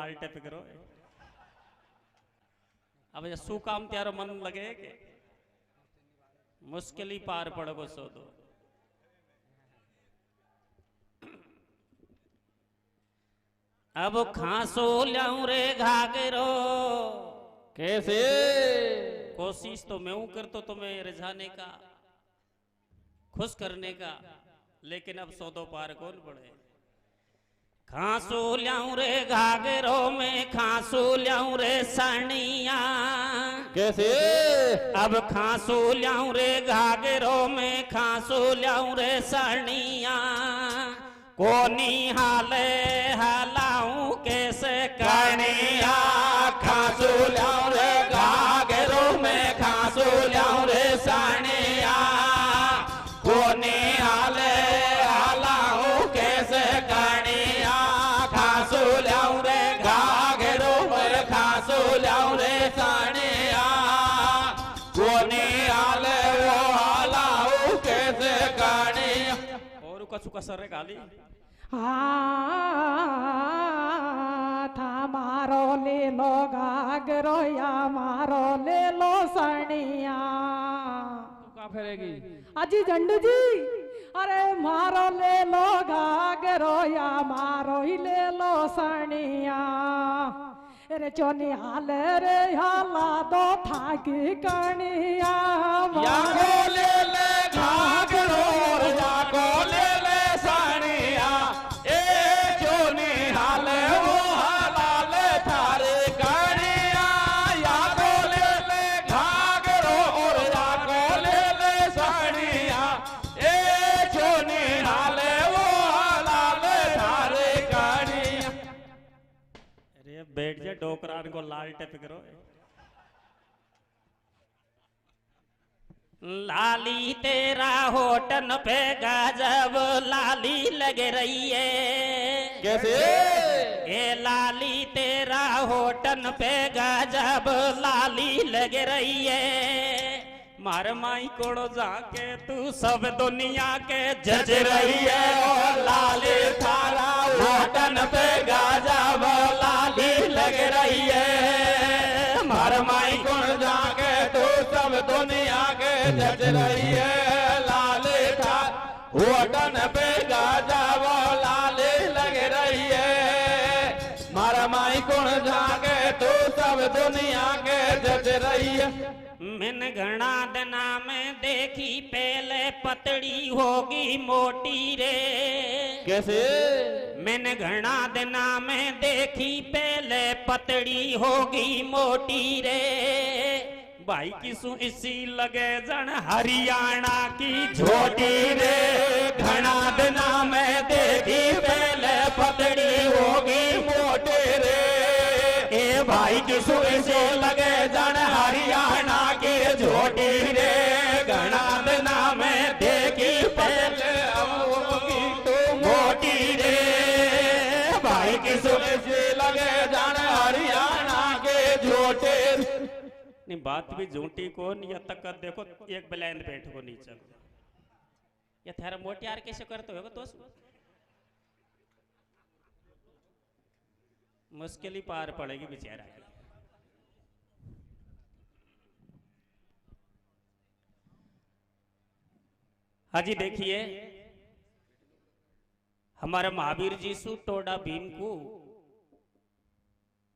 लाल tape करो। अब ये सू काम त्यारो मन लगे के मुश्किल ही पार पड़ो सो दो। अब खांसो ल्याऊं रे घाघरो कैसे कोशिश तो मैं करतो तुम्हें रिझाने का खुश करने का, लेकिन अब सौदो पार कौन पड़े। खांसो ल्याऊं रे घाघरो में खांसो ल्याऊं रे सानिया कैसे अब खांसो ल्याऊं रे घाघरो में खांसो ल्याऊं रे सानिया कोनी हाले हालाऊं कैसे कनिया खांसो ल्याऊं रे घाघरो में खांसो ल्याऊं रे सानिया कोनी हाले हालाऊं कैसे कनिया खांसो ल्याऊं रे घाघरो में खांसो ल्याऊं रे सानिया कोनी हाले वो हालाऊं कैसे कनिया। और कछु कसर रे गाली था मारो ले लो घाघरो या मारो ले लो सनिया। तू कहाँ फेरेगी अजी झंडू जी अरे मारो ले लो घाघरो या मारो ही ले लो सनिया। अरे चोनी हाल रे हाला दो थाकी कनिया याको ले ले घाघरो याको ले ले सानिया ए जोनी हाले वो हालाले थारे कनिया याको ले ले घाघरो और याको ले ले सानिया ए जोनी हाले वो हालाले थारे कनिया। अरे बैठ जा डोकरान को लाल टेप करो। लाली तेरा होटन पे गजब लाली लग रही है कैसे ए लाली तेरा होटन पे गजब लाली लग रही है मार माई कोड़ो जाके तू सब दुनिया के जज रही है और लाली थारा होटन पे गजब लाली लग रही है मार माई गुण जाके तू सब दुनिया के जज रही है लाली थार होटन पे गजब लाली लग रही है मार माई गुण जाके तू सब दुनिया के जज रही है। मैंने घना दिना में देखी पहले पतड़ी होगी मोटी रे कैसे मैंने घना दिना में देखी पहले पतड़ी होगी मोटी रे भाई किसु इसी लगे जन हरियाणा की छोटी रे घना दिना में देखी पहले पतड़ी होगी मोटे रे ए भाई किसु इसे लगे जन हरियाणा की छोटी रे घना दिना में देखी पहले होगी तो मोटी रे भाई किसु इसे लगे जन हरियाणा के छोटे नहीं बात भी झूठी कौन या तक देखो एक ब्लाइंड बैठ को नीचे या थारा मोटियार कैसे करते हो तो मुश्किल ही पार पड़ेगी बेचारा की। हाँ जी देखिए हमारे महावीर जी सु टोडा भीम को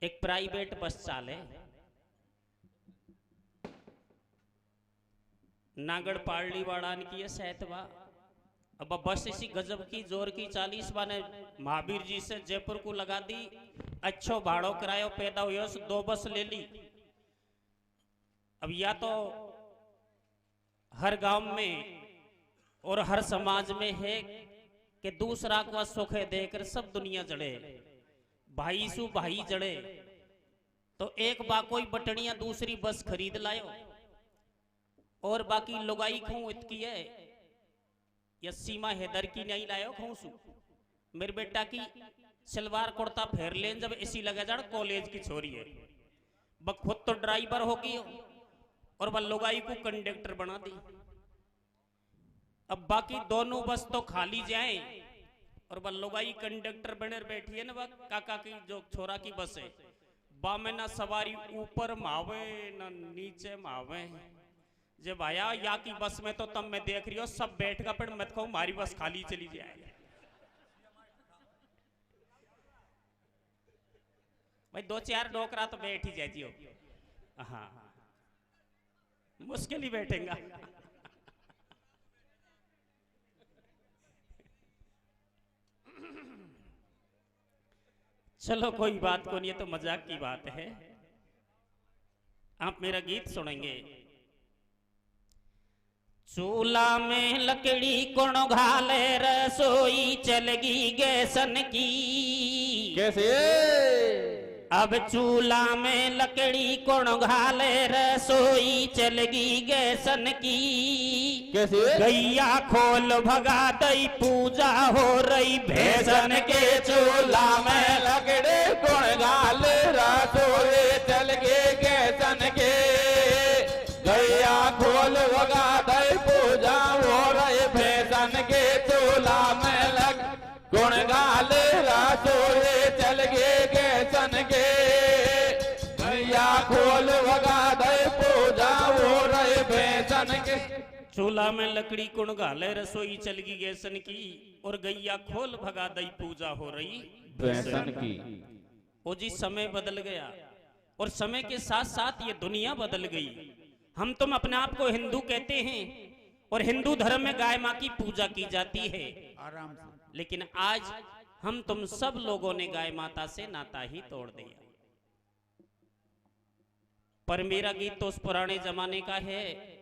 एक प्राइवेट बस चाले नागड़ पार्ली वाड़ान की है सहतवा अब बस इसी गजब की जोर की 40 ने महावीर जी से जयपुर को लगा दी अच्छो भाड़ो किरायो पैदा हुआ 2 बस ले ली। अब या तो हर गांव में और हर समाज में है कि दूसरा का सुख देकर सब दुनिया जड़े भाई सु भाई जड़े तो एक बा कोई बटनिया दूसरी बस खरीद लायो और बाकी लुगाई खूं इतकी है या सीमा हैदर की नहीं लायो खूं सु मेरे बेटा की सलवार कुर्ता फेर लेन जब इसी लगा जाड़ कॉलेज की छोरी है बक खुद तो ड्राइवर होगी और वह लुगाई को कंडक्टर बना दी। अब बाकी दोनों बस तो खाली जाए और बल्लोगाई कंडक्टर बने बैठी है ना, वह काका की जो छोरा की बस है, बा में ना सवारी ऊपर मावे ना नीचे मावे। जब आया या की बस में तो तब मैं देख रही हूँ सब बैठ का, पर मत कहूँ हमारी बस खाली चली जाए। भाई 2-4 डोकरा तो बैठ ही जाती हो। हाँ मुश्किल ही बैठेगा। चलो कोई बात को नहीं, ये तो मजाक की बात है। आप मेरा गीत सुनेंगे। चूल्हा में लकड़ी कौन घाले, रसोई चलगी गैसन की। कैसे? अब चूल्हा में लकड़ी कौन घाले, रसोई चलगी गैसन की। कैसे? गैया खोल भगा दई, पूजा हो रही भैसन के। चूल्हा में लकड़ी कौन घाले, रसोई चल गे गैसन के। गैया खोल भगा दई, पूजा हो रही भैसन के। चूल्हा में लग कौन घाले, रसोई चल गे गैसन के। गैया खोल भगा दई, पूजा हो रही भैसन के। चूल्हा में लकड़ी कुण घाले, रसोई चलगी गैसन की। और गैया खोल भगा दई, पूजा हो रही भैसन की। ओ जी समय बदल गया, और समय के साथ साथ ये दुनिया बदल गई। हम तुम अपने आप को हिंदू कहते हैं, और हिंदू धर्म में गाय माँ की पूजा की जाती है आराम से। लेकिन आज हम तुम सब लोगों ने गाय माता से नाता ही तोड़ दिया। पर मेरा गीत तो उस पुराने जमाने का है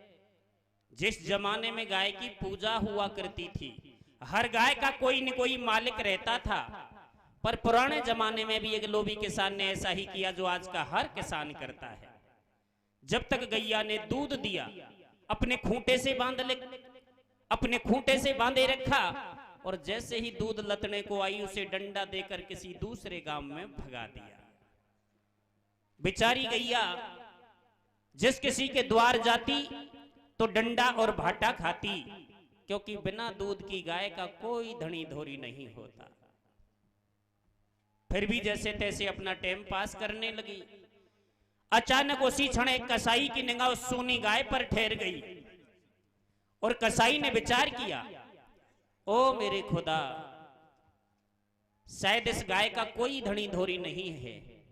जिस जमाने में गाय की पूजा हुआ करती थी। हर गाय का कोई न कोई मालिक रहता था। पर पुराने जमाने में भी एक लोभी किसान ने ऐसा ही किया जो आज का हर किसान करता है। जब तक गैया ने दूध दिया, अपने खूंटे से बांधे रखा, और जैसे ही दूध लतने को आई, उसे डंडा देकर किसी दूसरे गांव में भगा दिया। बेचारी गैया जिस किसी के द्वार जाती तो डंडा और भाटा खाती, क्योंकि बिना दूध की गाय का कोई धनी धोरी नहीं होता। फिर भी जैसे तैसे अपना टाइम पास करने लगी। अचानक उसी क्षण एक कसाई की निगाह उस सूनी गाय पर ठहर गई, और कसाई ने विचार किया, ओ मेरे खुदा, शायद इस गाय का कोई धनी धोरी नहीं है,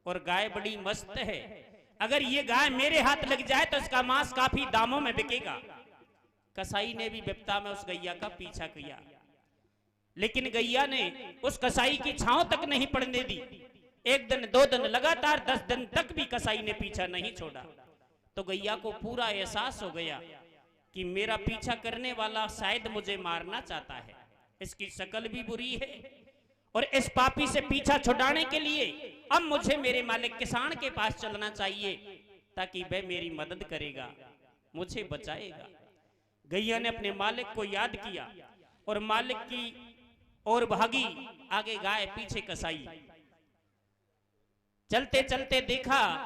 और गाय बड़ी मस्त है। अगर ये गाय मेरे हाथ लग जाए तो इसका मांस काफी दामों में बिकेगा। कसाई ने भी विपदा में उस गैया का पीछा किया, लेकिन गैया ने उस कसाई की छांव तक नहीं पड़ने दी। 1 दिन 2 दिन लगातार 10 दिन तक भी कसाई ने पीछा नहीं छोड़ा। तो गैया को पूरा एहसास हो गया कि मेरा पीछा करने वाला शायद मुझे मारना चाहता है। इसकी शक्ल भी बुरी है, और इस पापी से पीछा छुड़ाने के लिए अब मुझे मेरे मालिक किसान के पास चलना चाहिए, ताकि वह मेरी मदद करेगा, मुझे बचाएगा। गैया ने अपने मालिक को याद किया और मालिक की ओर भागी। आगे गाय, पीछे कसाई। चलते चलते देखा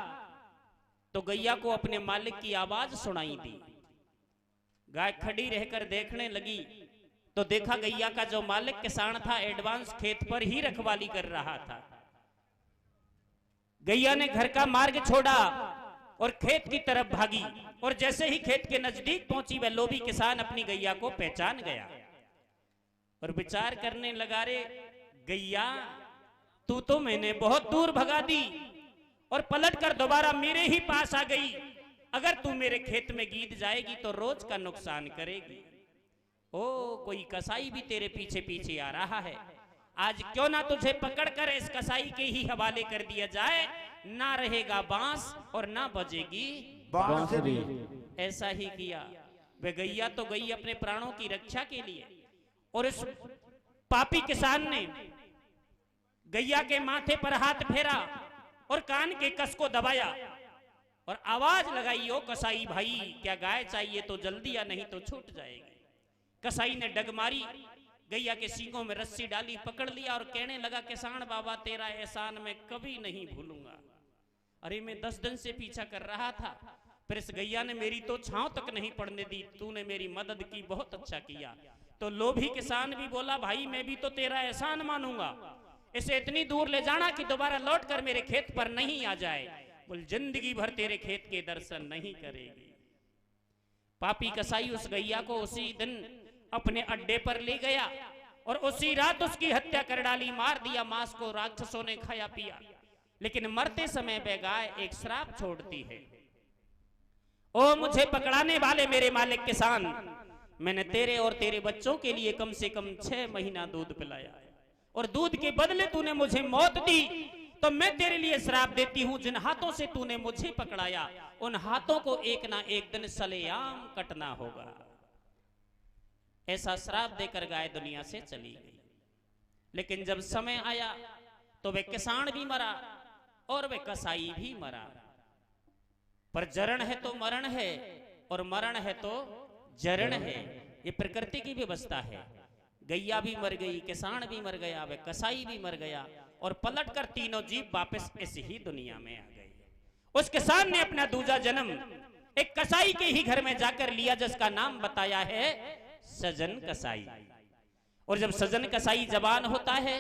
तो गैया को अपने मालिक की आवाज सुनाई दी। गाय खड़ी रहकर देखने लगी तो देखा गैया का जो मालिक किसान था एडवांस खेत पर ही रखवाली कर रहा था। गैया ने घर का मार्ग छोड़ा और खेत की तरफ भागी, और जैसे ही खेत के नजदीक पहुंची वह लोभी किसान अपनी गैया को पहचान गया और विचार करने लगा, रे गैया, तू तो मैंने बहुत दूर भगा दी और पलट कर दोबारा मेरे ही पास आ गई। अगर तू मेरे खेत में गीत जाएगी तो रोज का नुकसान करेगी। ओ, कोई कसाई भी तेरे पीछे पीछे आ रहा है। आज क्यों ना तुझे पकड़कर इस कसाई के ही हवाले कर दिया जाए। ना रहेगा बांस और ना बजेगी बांसुरी। ऐसा ही किया। वे गैया तो गई अपने प्राणों की रक्षा के लिए, और इस पापी किसान ने गैया के माथे पर हाथ फेरा और कान के कस को दबाया और आवाज लगाई, ओ कसाई भाई, क्या गाय चाहिए तो जल्दी या नहीं तो छूट जाएगी। कसाई ने डग मारी, गैया के सींगों में रस्सी डाली, पकड़ लिया और कहने लगा, किसान बाबा, तेरा एहसान मैं कभी नहीं भूलूंगा। अरे मैं 10 दिन से पीछा कर रहा था, फिर इस गैया ने मेरी तो छांव तक नहीं पड़ने दी। तूने मेरी मदद की, बहुत अच्छा किया। तो लोभी किसान भी बोला, भाई मैं भी तो तेरा एहसान मानूंगा, इसे इतनी दूर ले जाना कि दोबारा लौट कर मेरे खेत पर नहीं आ जाए। बोल जिंदगी भर तेरे खेत के दर्शन नहीं करेगी। पापी कसाई उस गैया को उसी दिन अपने अड्डे पर ले गया और उसी रात उसकी हत्या कर डाली, मार दिया। मांस को राक्षसों ने खाया पिया, लेकिन मरते समय वह गाय एक श्राप छोड़ती है, ओ मुझे पकड़ाने वाले मेरे मालिक किसान, मैंने तेरे और तेरे बच्चों के लिए कम से कम 6 महीना दूध पिलाया और दूध के बदले तूने मुझे मौत दी, तो मैं तेरे लिए श्राप देती हूं, जिन हाथों से तूने मुझे पकड़ाया उन हाथों को एक ना एक दिन सलेआम कटना होगा। ऐसा श्राप देकर गाय दुनिया से चली गई। लेकिन जब समय आया तो वे किसान भी मरा और वे कसाई भी मरा। पर जरण है तो मरण है और मरण है तो जरण है, ये प्रकृति की व्यवस्था है। गैया भी मर गई, किसान भी मर गया, वे कसाई भी मर गया और पलटकर तीनों जीव वापस इस ही दुनिया में आ गए। उस किसान ने अपना दूजा जन्म एक कसाई के ही घर में जाकर लिया, जिसका नाम बताया है सजन कसाई। और जब सजन कसाई जवान होता है,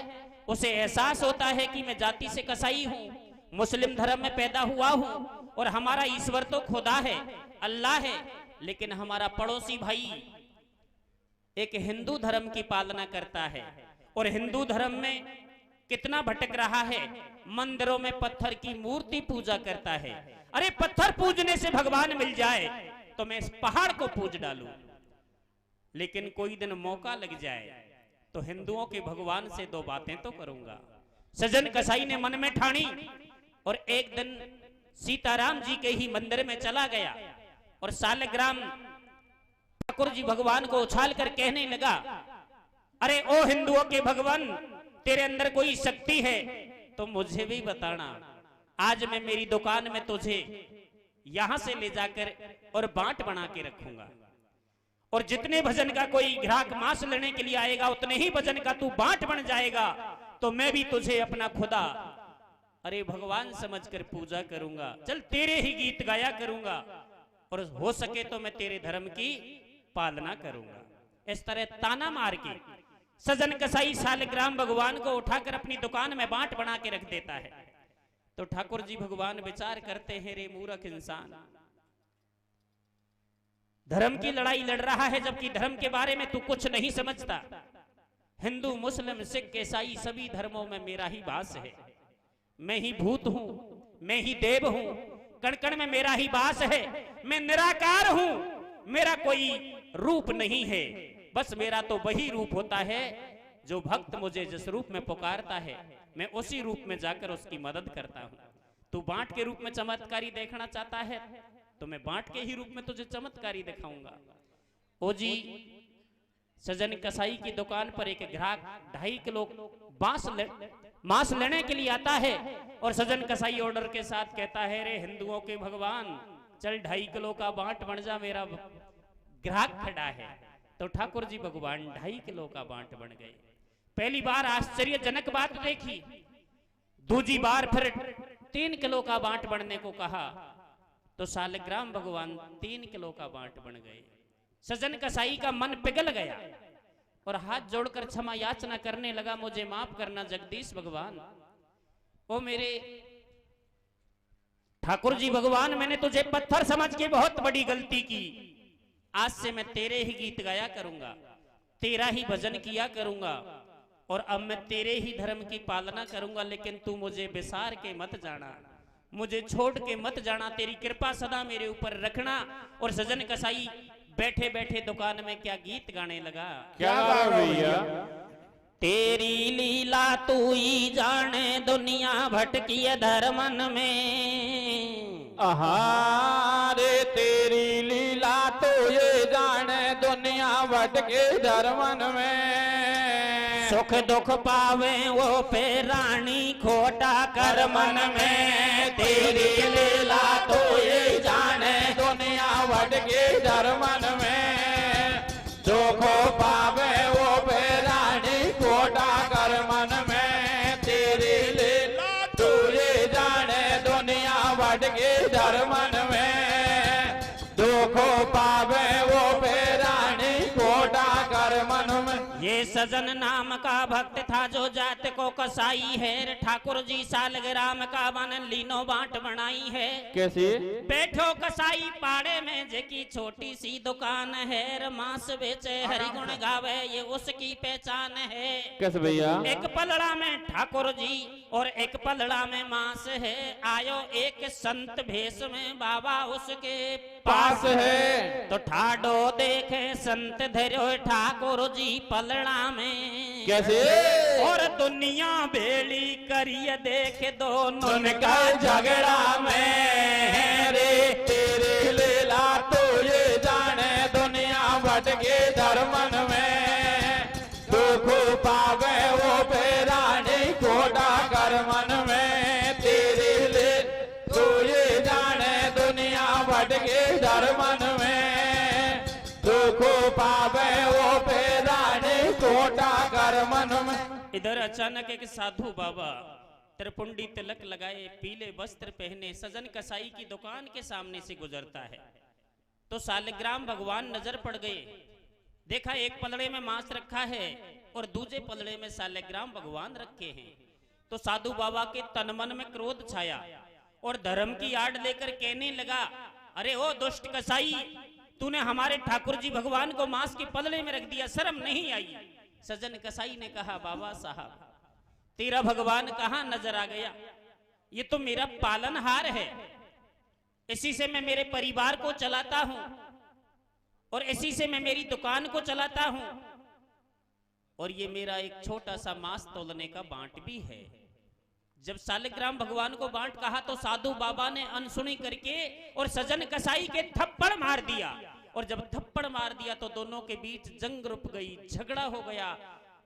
उसे एहसास होता है कि मैं जाति से कसाई हूं, मुस्लिम धर्म में पैदा हुआ हूं और हमारा ईश्वर तो खुदा है, अल्लाह है, लेकिन हमारा पड़ोसी भाई एक हिंदू धर्म की पालना करता है और हिंदू धर्म में कितना भटक रहा है, मंदिरों में पत्थर की मूर्ति पूजा करता है। अरे पत्थर पूजने से भगवान मिल जाए तो मैं इस पहाड़ को पूज डालूं, लेकिन कोई दिन मौका लग जाए तो हिंदुओं के भगवान से 2 बातें तो करूंगा। सजन कसाई ने मन में ठानी और एक दिन सीताराम जी के ही मंदिर में चला गया और सालग्राम ठाकुर जी भगवान को उछाल कर कहने लगा, अरे ओ हिंदुओं के भगवान, तेरे अंदर कोई शक्ति है तो मुझे भी बताना। आज मैं मेरी दुकान में तुझे यहां से ले जाकर और बांट बना के रखूंगा और जितने भजन का कोई ग्राहक मांस लेने के लिए आएगा उतने ही भजन का तू बांट बन जाएगा, तो मैं भी तुझे अपना खुदा अरे भगवान समझकर पूजा करूंगा। चल तेरे ही गीत गाया करूंगा और हो सके तो मैं तेरे धर्म की पालना करूंगा। इस तरह ताना मार के सजन कसाई सालग्राम भगवान को उठाकर अपनी दुकान में बांट बना के रख देता है। तो ठाकुर जी भगवान विचार करते हैं, रे मूर्ख इंसान, धर्म की लड़ाई लड़ रहा है जबकि धर्म के बारे में तू कुछ नहीं समझता। हिंदू मुस्लिम सिख ईसाई सभी धर्मों में मेरा ही वास है, मैं ही भूत हूं, मैं ही देव हूं, कण कण में मेरा ही वास है, मैं निराकार हूं, मेरा कोई रूप नहीं है, बस मेरा तो वही रूप होता है जो भक्त मुझे जिस रूप में पुकारता है मैं उसी रूप में जाकर उसकी मदद करता हूं। तू बांट के रूप में चमत्कारी देखना चाहता है तो मैं बांट के ही रूप में तुझे चमत्कारी दिखाऊंगा। ओ जी, सजन कसाई की दुकान पर एक ग्राहक 2.5 किलो मांस लेने के लिए आता है और सजन कसाई ऑर्डर के साथ कहता है, रे हिंदुओं के भगवान, चल 2.5 किलो का बांट बन जा, मेरा ग्राहक खड़ा है। तो ठाकुर जी भगवान 2.5 किलो का बांट बन गए। पहली बार आश्चर्यजनक बात देखी, दूसरी बार फिर 3 किलो का बांट बनने को कहा तो सालग्राम भगवान 3 किलो का बांट बन गए। सजन कसाई का मन पिघल गया और हाथ जोड़कर क्षमा याचना करने लगा, मुझे माफ करना जगदीश भगवान, ओ मेरे ठाकुर जी भगवान, मैंने तुझे पत्थर समझ के बहुत बड़ी गलती की। आज से मैं तेरे ही गीत गाया करूंगा, तेरा ही भजन किया करूंगा और अब मैं तेरे ही धर्म की पालना करूंगा, लेकिन तू मुझे बिसार के मत जाना, मुझे छोड़ के मत जाना, तेरी कृपा सदा मेरे ऊपर रखना। और सजन कसाई बैठे बैठे दुकान में क्या गीत गाने लगा, क्या गा भैया, तेरी लीला तू ही जाने दुनिया भटकी धर्मन में, रे तेरी लीला तो ये जाने दुनिया भटके धर्मन में, सुख दुख पावे वो पे रानी खोटा कर मन में, तेरी लीला तो ये जाने दुनिया भटके धर्मन में, दुख पावे वो पे रानी खोटा कर मन में, तेरी लीला तो ये जाने दुनिया भटके धर्मन में, दुख पावे वो पे रानी खोटा कर मन में। ये सजन नाम का भक्त था जो जात को कसाई है, ठाकुर जी सालग्राम का बन लीनो बांट बनाई है। कैसे? बैठो कसाई पाड़े में जेकी छोटी सी दुकान है, मांस बेचे हरि गुण गावे ये उसकी पहचान है। कैसे भैया? एक पलड़ा में ठाकुर जी और एक पलड़ा में मांस है, आयो एक संत भेष में बाबा उसके पास है। तो ठाडो देखे संत धरो ठाकुर जी पलड़ा में। कैसे? और दुनिया बेली करिए देखे दोनों उनका झगड़ा में रे, तेरे लीला तो ये जाने दुनिया भटके धर्मन में। दुख पावे वो बेरानी कोटा कर मन में, तेरे ले तो ये जाने दुनिया भटके धर्मन में। दुख पावे वो बेरानी कोटा कर मन में। इधर अचानक एक साधु बाबा त्रिपुंडी तिलक लगाए, पीले वस्त्र पहने सजन कसाई की दुकान के सामने से गुजरता है। तो सालिग्राम भगवान नजर पड़ गए। देखा एक पलड़े में मांस रखा है और दूसरे पलड़े में सालिग्राम भगवान रखे हैं। तो साधु बाबा के तन मन में क्रोध छाया और धर्म की आड़ लेकर कहने लगा, अरे ओ दुष्ट कसाई, तूने हमारे ठाकुर जी भगवान को मांस के पलड़े में रख दिया, शर्म नहीं आई? सजन कसाई ने कहा, बाबा साहब तेरा भगवान कहां नजर आ गया? ये तो मेरा पालनहार है, इसी से मैं मेरे परिवार को चलाता हूं और इसी से मैं मेरी दुकान को चलाता हूं, और ये मेरा एक छोटा सा मांस तोलने का बांट भी है। जब सालिग्राम भगवान को बांट कहा तो साधु बाबा ने अनसुनी करके और सजन कसाई के थप्पड़ मार दिया। और जब थप्पड़ मार दिया तो दोनों के बीच जंग रुक गई, झगड़ा हो गया।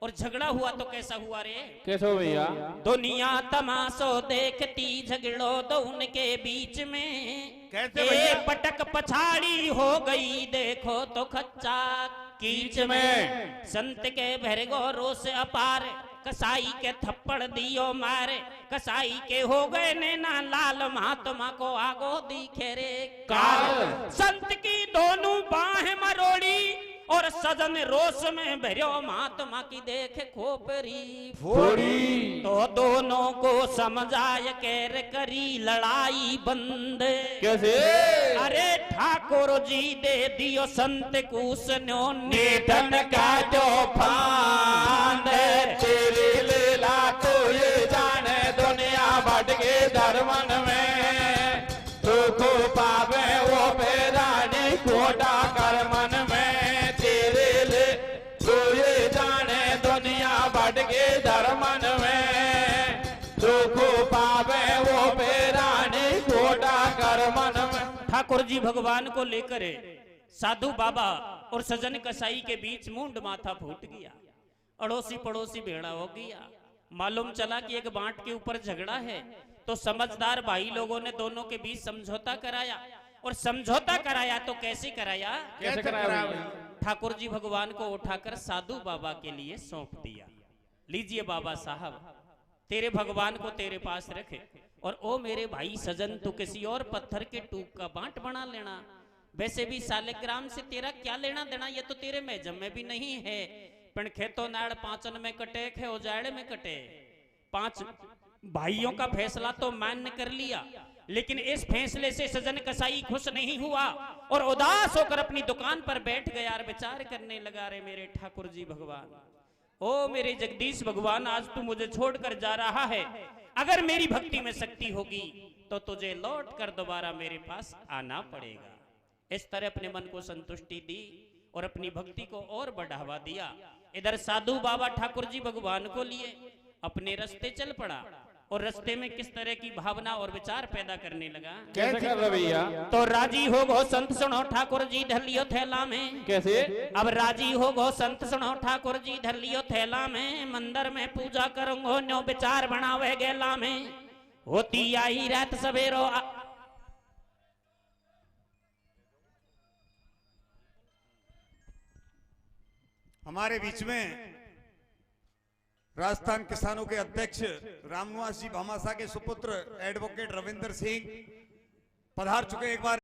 और झगड़ा हुआ तो कैसा हुआ रे? कैसे हो भैया? दुनिया तमाशो देखती, झगड़ो तो उनके बीच में। कैसे भैया? पटक पछाड़ी हो गई, देखो तो खच्चा कीच में। संत के भरगो रोष अपार, कसाई के थप्पड़ दियो मारे। कसाई के हो गए नैना लाल, महात्मा को आगो दिखे रे काल। संत की दोनों बाहें मरोड़ी और सजन रोष में भरो, महात्मा की देखे खोपरी फोड़ी। तो दोनों को समझाय कर करी लड़ाई बंद। कैसे? अरे ठाकुर जी दे दियो संत कुसनो निधन का जो फांद, तेरी लीला तो ये जाने दुनिया भटके धर्मन में। दुख पावे वो बेरानी कोटा कर मन में, तेरे ले तो ये जाने दुनिया भटके धर्मन में। दुख पावे वो बेरानी कोटा कर मन में। ठाकुर जी भगवान को लेकर साधु बाबा और सजन कसाई के बीच मुंड माथा फूट गया, अड़ोसी पड़ोसी भेड़ा हो गया। मालूम चला कि एक बांट के ऊपर झगड़ा है। तो समझदार भाई लोगों ने दोनों के बीच समझौता कराया। और समझौता कराया तो कैसे कराया? कैसे कराया? ठाकुर जी भगवान को उठाकर साधु बाबा के लिए सौंप दिया। लीजिए बाबा साहब, तेरे भगवान को तेरे पास रखे, और ओ मेरे भाई सजन तू किसी और पत्थर के टूक का बांट बना लेना। वैसे भी सालिग्राम से तेरा क्या लेना देना, ये तो तेरे महजम में भी नहीं है। पण खेतो नाड़ पांचन में कटे, खे उजाड़े में कटे। 5 भाइयों का फैसला तो मान्य कर लिया, लेकिन इस फैसले से सजन कसाई खुश नहीं हुआ और उदास होकर अपनी दुकान पर बैठ गया और विचार करने लगा, रे मेरे ठाकुर जी भगवान, ओ मेरे जगदीश भगवान, आज तू मुझे छोड़कर जा रहा है। अगर मेरी भक्ति में शक्ति होगी तो तुझे लौट कर दोबारा मेरे पास आना पड़ेगा। इस तरह अपने मन को संतुष्टि दी और अपनी भक्ति को और बढ़ावा दिया। इधर साधु बाबा ठाकुर जी भगवान को लिए अपने रास्ते चल पड़ा और रास्ते में किस तरह की भावना और विचार पैदा करने लगा। कैसे कर रहे भैया? तो राजी हो गो संत सुनो ठाकुर जी धर लियो थैला में। कैसे? अब राजी हो गो संत सुनो ठाकुर जी धर लियो थैला में। मंदिर में पूजा करूंगो न्यो विचार बनावे गेला में। होती आई रात सवेरो हमारे बीच में राजस्थान किसानों के अध्यक्ष रामनिवास जी भामाशाह के सुपुत्र एडवोकेट रविंदर सिंह पधार चुके। एक बार